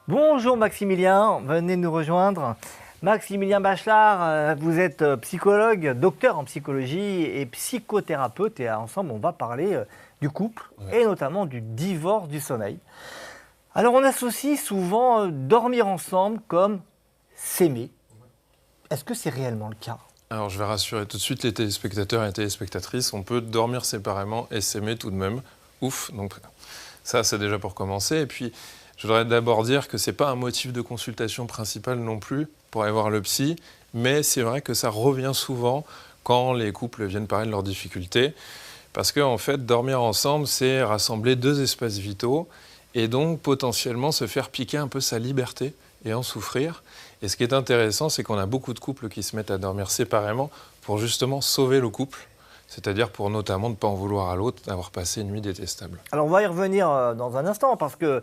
Bonjour Maximilien, venez nous rejoindre. Maximilien Bachelard, vous êtes psychologue, docteur en psychologie et psychothérapeute et ensemble on va parler du couple et notamment du divorce du sommeil. Alors on associe souvent dormir ensemble comme s'aimer. Est-ce que c'est réellement le cas? Alors je vais rassurer tout de suite les téléspectateurs et les téléspectatrices, on peut dormir séparément et s'aimer tout de même. Ouf, donc ça c'est déjà pour commencer. Et puis je voudrais d'abord dire que ce n'est pas un motif de consultation principal non plus pour aller voir le psy, mais c'est vrai que ça revient souvent quand les couples viennent parler de leurs difficultés. Parce qu'en fait, dormir ensemble, c'est rassembler deux espaces vitaux et donc potentiellement se faire piquer un peu sa liberté et en souffrir. Et ce qui est intéressant, c'est qu'on a beaucoup de couples qui se mettent à dormir séparément pour justement sauver le couple, c'est-à-dire pour notamment ne pas en vouloir à l'autre d'avoir passé une nuit détestable. Alors on va y revenir dans un instant parce que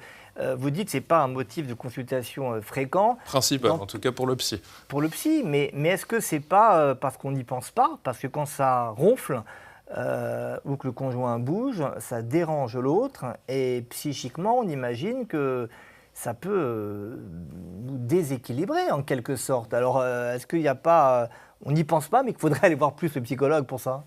vous dites que ce n'est pas un motif de consultation fréquent. Principal, en tout cas pour le psy. Pour le psy, mais est-ce que c'est pas parce qu'on n'y pense pas? Parce que quand ça ronfle ou que le conjoint bouge, ça dérange l'autre et psychiquement, on imagine que ça peut nous déséquilibrer en quelque sorte. Alors, est-ce qu'il n'y a pas... on n'y pense pas, mais qu'il faudrait aller voir plus le psychologue pour ça?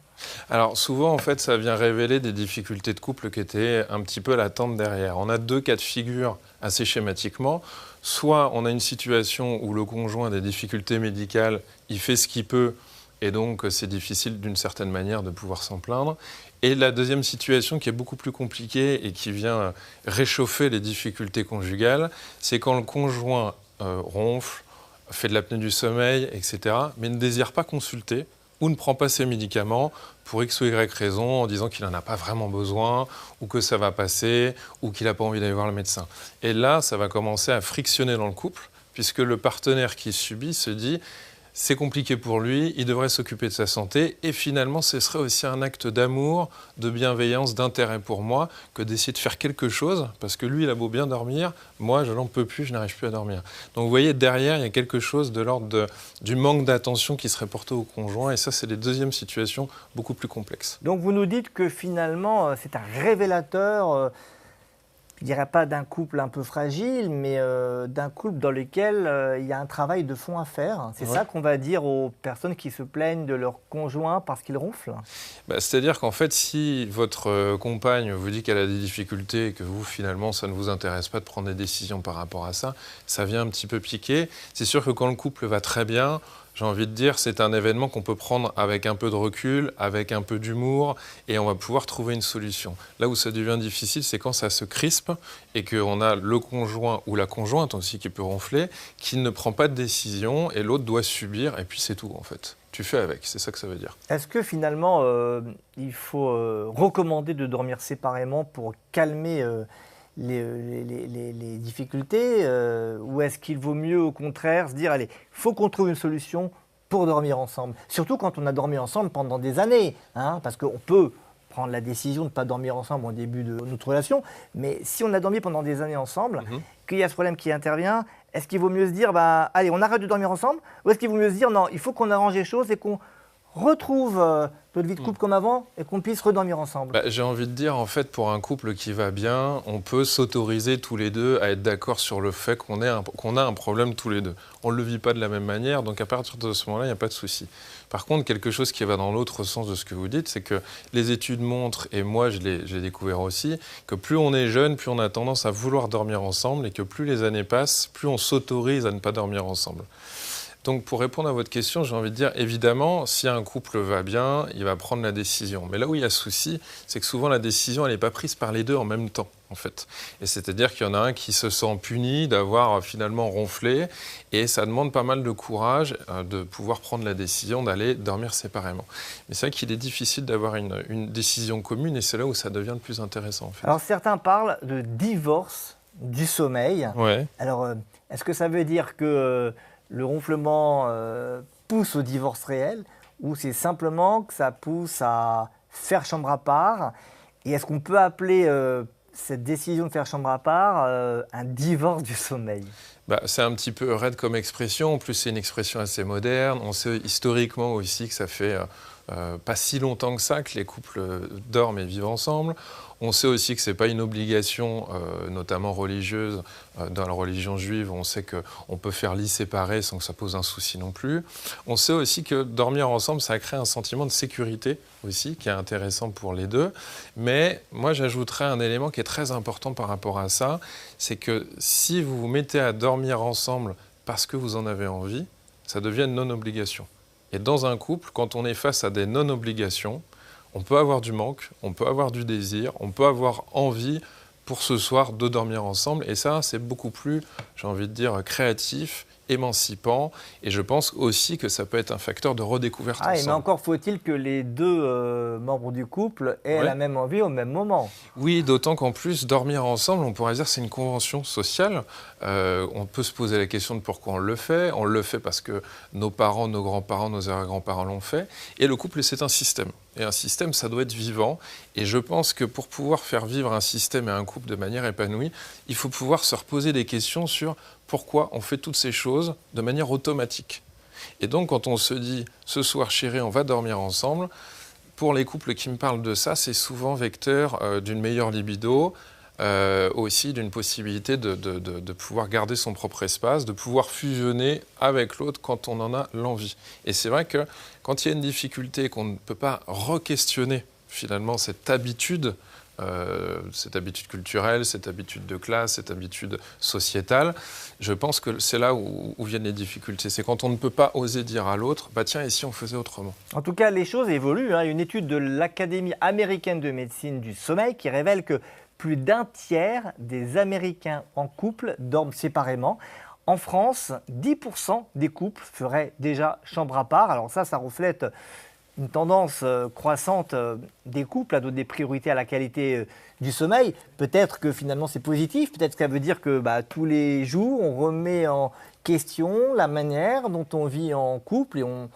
Alors souvent, en fait, ça vient révéler des difficultés de couple qui étaient un petit peu latentes derrière. On a deux cas de figure assez schématiquement. Soit on a une situation où le conjoint a des difficultés médicales, il fait ce qu'il peut, et donc c'est difficile d'une certaine manière de pouvoir s'en plaindre. Et la deuxième situation qui est beaucoup plus compliquée et qui vient réchauffer les difficultés conjugales, c'est quand le conjoint ronfle, fait de l'apnée du sommeil, etc., mais ne désire pas consulter ou ne prend pas ses médicaments pour X ou Y raison, en disant qu'il n'en a pas vraiment besoin, ou que ça va passer, ou qu'il n'a pas envie d'aller voir le médecin. Et là, ça va commencer à frictionner dans le couple, puisque le partenaire qui subit se dit « c'est compliqué pour lui, il devrait s'occuper de sa santé », et finalement, ce serait aussi un acte d'amour, de bienveillance, d'intérêt pour moi, que d'essayer de faire quelque chose, parce que lui, il a beau bien dormir, moi, je n'en peux plus, je n'arrive plus à dormir. Donc vous voyez, derrière, il y a quelque chose de l'ordre du manque d'attention qui serait porté au conjoint, et ça, c'est les deuxièmes situations beaucoup plus complexes. Donc vous nous dites que finalement, c'est un révélateur, je ne dirais pas d'un couple un peu fragile, mais d'un couple dans lequel il y a un travail de fond à faire. C'est ça qu'on va dire aux personnes qui se plaignent de leur conjoint parce qu'il ronfle? C'est-à-dire qu'en fait, si votre compagne vous dit qu'elle a des difficultés et que vous, finalement, ça ne vous intéresse pas de prendre des décisions par rapport à ça, ça vient un petit peu piquer. C'est sûr que quand le couple va très bien, j'ai envie de dire, c'est un événement qu'on peut prendre avec un peu de recul, avec un peu d'humour, et on va pouvoir trouver une solution. Là où ça devient difficile, c'est quand ça se crispe et qu'on a le conjoint ou la conjointe aussi qui peut ronfler, qui ne prend pas de décision et l'autre doit subir, et puis c'est tout en fait. Tu fais avec, c'est ça que ça veut dire. Est-ce que finalement, il faut recommander de dormir séparément pour calmer les difficultés ou est-ce qu'il vaut mieux au contraire se dire, allez, il faut qu'on trouve une solution pour dormir ensemble? Surtout quand on a dormi ensemble pendant des années, hein, parce qu'on peut prendre la décision de ne pas dormir ensemble au début de notre relation, mais si on a dormi pendant des années ensemble, qu'il y a ce problème qui intervient, est-ce qu'il vaut mieux se dire, bah, allez, on arrête de dormir ensemble, ou est-ce qu'il vaut mieux se dire, non, il faut qu'on arrange les choses et qu'on retrouve notre vie de couple comme avant et qu'on puisse redormir ensemble? J'ai envie de dire, en fait, pour un couple qui va bien, on peut s'autoriser tous les deux à être d'accord sur le fait qu'on a un problème tous les deux. On ne le vit pas de la même manière, donc à partir de ce moment-là, il n'y a pas de souci. Par contre, quelque chose qui va dans l'autre sens de ce que vous dites, c'est que les études montrent, et moi je l'ai découvert aussi, que plus on est jeune, plus on a tendance à vouloir dormir ensemble, et que plus les années passent, plus on s'autorise à ne pas dormir ensemble. Donc pour répondre à votre question, j'ai envie de dire, évidemment, si un couple va bien, il va prendre la décision. Mais là où il y a souci, c'est que souvent la décision, elle n'est pas prise par les deux en même temps, en fait. Et c'est-à-dire qu'il y en a un qui se sent puni d'avoir finalement ronflé, et ça demande pas mal de courage de pouvoir prendre la décision d'aller dormir séparément. Mais c'est vrai qu'il est difficile d'avoir une décision commune, et c'est là où ça devient le plus intéressant, en fait. Alors certains parlent de divorce du sommeil. Ouais. Alors est-ce que ça veut dire que le ronflement pousse au divorce réel ou c'est simplement que ça pousse à faire chambre à part? Et est-ce qu'on peut appeler cette décision de faire chambre à part un divorce du sommeil? C'est un petit peu raide comme expression. En plus, c'est une expression assez moderne. On sait historiquement aussi que ça fait pas si longtemps que ça que les couples dorment et vivent ensemble. On sait aussi que ce n'est pas une obligation, notamment religieuse. Dans la religion juive, on sait qu'on peut faire lit séparé sans que ça pose un souci non plus. On sait aussi que dormir ensemble, ça crée un sentiment de sécurité aussi, qui est intéressant pour les deux. Mais moi, j'ajouterais un élément qui est très important par rapport à ça, c'est que si vous vous mettez à dormir ensemble parce que vous en avez envie, ça devient une non-obligation. Et dans un couple, quand on est face à des non-obligations, on peut avoir du manque, on peut avoir du désir, on peut avoir envie pour ce soir de dormir ensemble. Et ça, c'est beaucoup plus, j'ai envie de dire, créatif, émancipant. Et je pense aussi que ça peut être un facteur de redécouverte ensemble. Mais encore faut-il que les deux membres du couple aient la même envie au même moment. Oui, d'autant qu'en plus, dormir ensemble, on pourrait dire c'est une convention sociale. On peut se poser la question de pourquoi on le fait. On le fait parce que nos parents, nos grands-parents, nos arrière-grands-parents l'ont fait. Et le couple, c'est un système. Et un système, ça doit être vivant. Et je pense que pour pouvoir faire vivre un système et un couple de manière épanouie, il faut pouvoir se reposer des questions sur pourquoi on fait toutes ces choses de manière automatique. Et donc, quand on se dit « ce soir, chérie, on va dormir ensemble », pour les couples qui me parlent de ça, c'est souvent vecteur d'une meilleure libido, aussi d'une possibilité de pouvoir garder son propre espace, de pouvoir fusionner avec l'autre quand on en a l'envie. Et c'est vrai que quand il y a une difficulté, qu'on ne peut pas re-questionner finalement cette habitude culturelle, cette habitude de classe, cette habitude sociétale, je pense que c'est là où viennent les difficultés. C'est quand on ne peut pas oser dire à l'autre, bah tiens, et si on faisait autrement ? En tout cas, les choses évoluent. Une étude de l'Académie américaine de médecine du sommeil qui révèle que plus d'un tiers des Américains en couple dorment séparément. En France, 10% des couples feraient déjà chambre à part. Alors ça reflète une tendance croissante des couples à donner des priorités à la qualité du sommeil. Peut-être que finalement c'est positif, peut-être que ça veut dire que tous les jours on remet en question la manière dont on vit en couple et on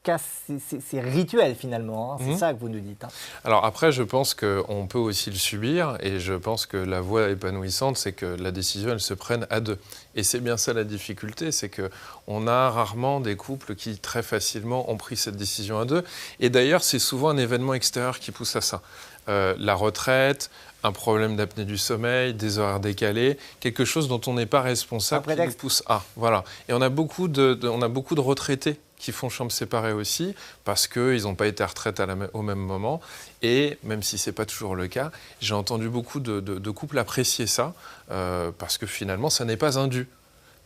casse ces rituels finalement. C'est ça que vous nous dites. Alors après, je pense qu'on peut aussi le subir et je pense que la voie épanouissante, c'est que la décision, elle se prenne à deux. Et c'est bien ça la difficulté, c'est qu'on a rarement des couples qui très facilement ont pris cette décision à deux. Et d'ailleurs, c'est souvent un événement extérieur qui pousse à ça. La retraite, un problème d'apnée du sommeil, des horaires décalés, quelque chose dont on n'est pas responsable qui nous pousse à. Voilà. Et on a beaucoup de retraités qui font chambre séparée aussi, parce qu'ils n'ont pas été à retraite au même moment. Et même si ce n'est pas toujours le cas, j'ai entendu beaucoup de couples apprécier ça, parce que finalement, ça n'est pas un dû.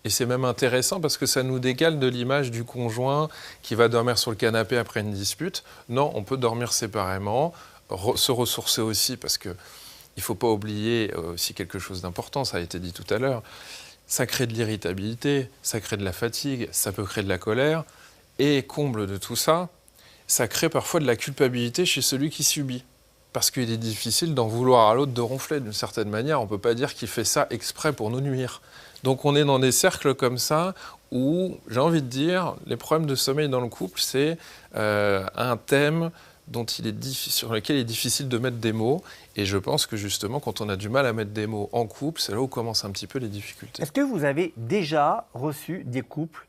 Et c'est même intéressant parce que ça nous décale de l'image du conjoint qui va dormir sur le canapé après une dispute. Non, on peut dormir séparément, se ressourcer aussi, parce qu'il ne faut pas oublier aussi quelque chose d'important, ça a été dit tout à l'heure. Ça crée de l'irritabilité, ça crée de la fatigue, ça peut créer de la colère. Et comble de tout ça, ça crée parfois de la culpabilité chez celui qui subit. Parce qu'il est difficile d'en vouloir à l'autre de ronfler d'une certaine manière. On ne peut pas dire qu'il fait ça exprès pour nous nuire. Donc on est dans des cercles comme ça où, j'ai envie de dire, les problèmes de sommeil dans le couple, c'est un thème sur lequel il est difficile de mettre des mots. Et je pense que justement, quand on a du mal à mettre des mots en couple, c'est là où commencent un petit peu les difficultés. Est-ce que vous avez déjà reçu des couples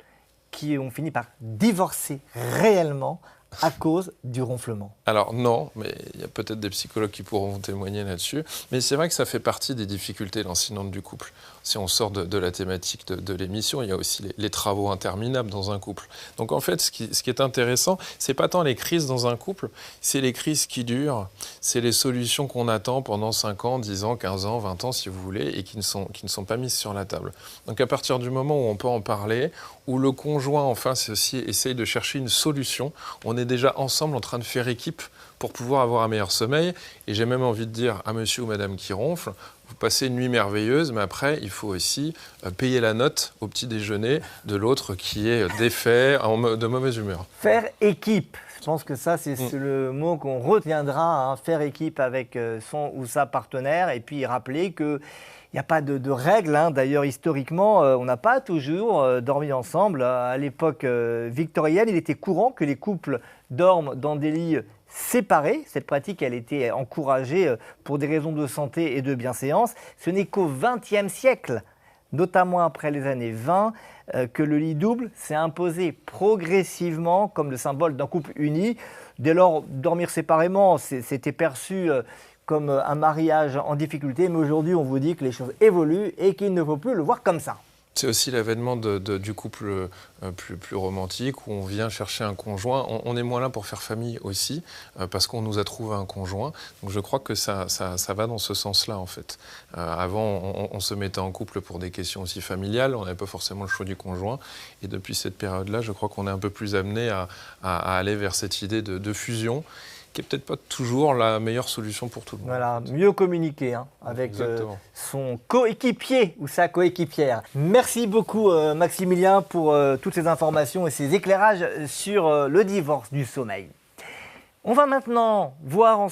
qui ont fini par divorcer réellement à cause du ronflement? Alors non, mais il y a peut-être des psychologues qui pourront témoigner là-dessus. Mais c'est vrai que ça fait partie des difficultés lancinantes du couple. Si on sort de la thématique de l'émission, il y a aussi les travaux interminables dans un couple. Donc en fait, ce qui est intéressant, c'est pas tant les crises dans un couple, c'est les crises qui durent, c'est les solutions qu'on attend pendant 5 ans, 10 ans, 15 ans, 20 ans si vous voulez, et qui ne sont pas mises sur la table. Donc à partir du moment où on peut en parler, où le conjoint en face aussi essaye de chercher une solution, on est déjà ensemble en train de faire équipe pour pouvoir avoir un meilleur sommeil. Et j'ai même envie de dire à monsieur ou madame qui ronfle, vous passez une nuit merveilleuse, mais après, il faut aussi payer la note au petit déjeuner de l'autre qui est défait, de mauvaise humeur. Faire équipe. Je pense que ça, c'est le mot qu'on retiendra, faire équipe avec son ou sa partenaire. Et puis rappeler que il n'y a pas de règles. D'ailleurs, historiquement, on n'a pas toujours dormi ensemble. À l'époque victorienne, il était courant que les couples dorment dans des lits séparés. Cette pratique, elle était encouragée pour des raisons de santé et de bienséance. Ce n'est qu'au XXe siècle, notamment après les années 20, que le lit double s'est imposé progressivement comme le symbole d'un couple uni. Dès lors, dormir séparément, c'était perçu comme un mariage en difficulté, mais aujourd'hui, on vous dit que les choses évoluent et qu'il ne faut plus le voir comme ça. C'est aussi l'avènement du couple plus romantique, où on vient chercher un conjoint. On est moins là pour faire famille aussi, parce qu'on nous a trouvé un conjoint. Donc je crois que ça va dans ce sens-là, en fait. Avant, on se mettait en couple pour des questions aussi familiales, on n'avait pas forcément le choix du conjoint. Et depuis cette période-là, je crois qu'on est un peu plus amené à aller vers cette idée de fusion, qui n'est peut-être pas toujours la meilleure solution pour tout le monde. Voilà, mieux communiquer avec son coéquipier ou sa coéquipière. Merci beaucoup Maximilien pour toutes ces informations et ces éclairages sur le divorce du sommeil. On va maintenant voir ensemble